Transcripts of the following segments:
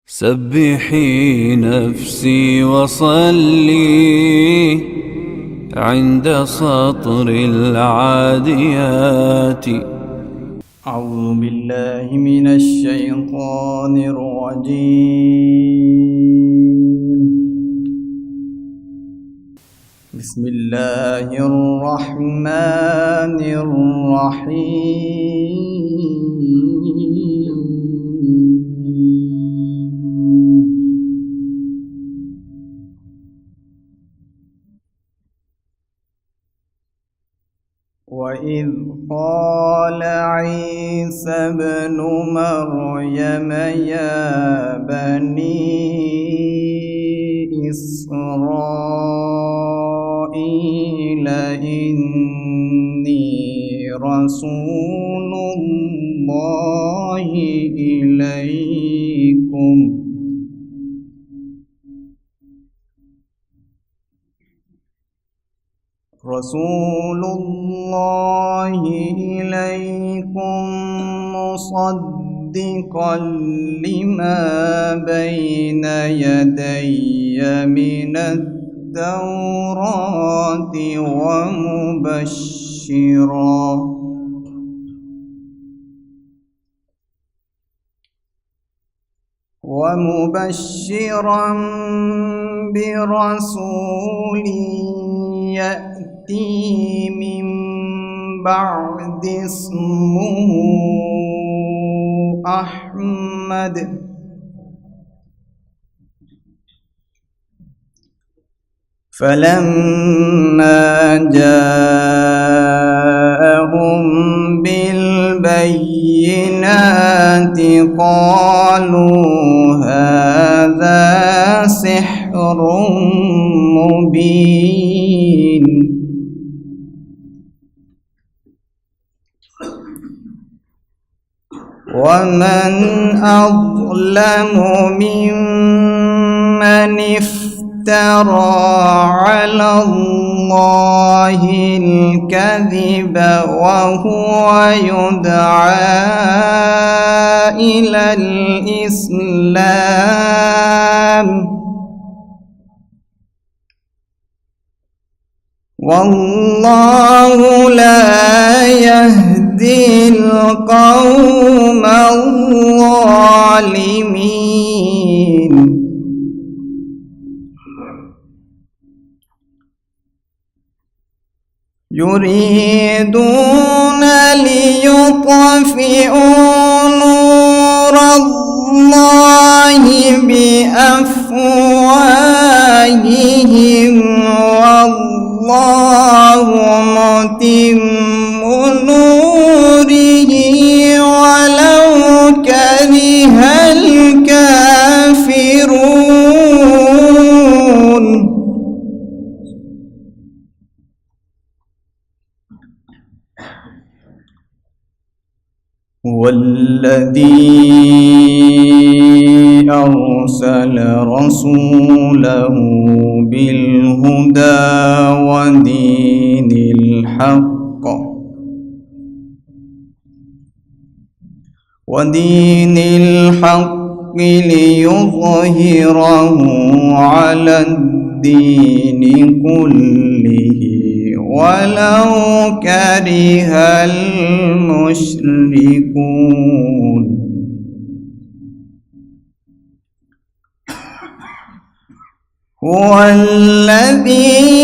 سبحي نفسي وصلي عند سطر العاديات. أعوذ بالله من الشيطان الرجيم. بسم الله الرحمن الرحيم. وإذ قال عيسى ابن مريم يا بني إسرائيل إني رسول الله إليكم مصدقا لما بين يدي من التوراة ومبشرا برسول يأتي من بعد اسمه أحمد فلما جاءهم بالبينات قالوا هذا سحر مبين ومن أظلم ممن افترى على الله الكذب وهو يدعى إلى الإسلام والله لا يهدي القوم الظالمين. يريدون ليطفئوا نور الله بأفواههم والله متم نوره ولو كره الكافرون. هو الذي أرسل رسوله بالهدى ودين الحق ليظهره على الدين كله ولو كره المشركون. هو الذي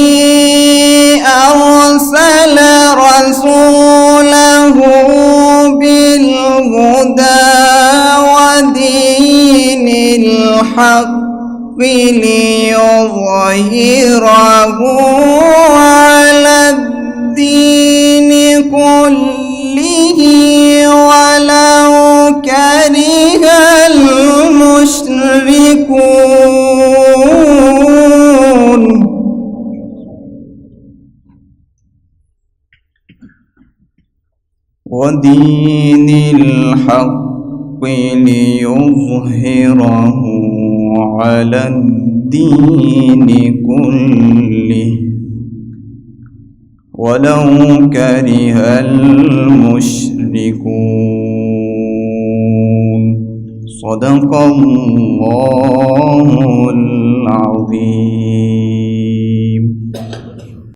أرسل رسوله بالهدى ودين الحق ليظهره على الدين كله ولو كره المشركون. ودين الحق ليظهره على الدين كله ولو كره المشركون. صدق الله العظيم.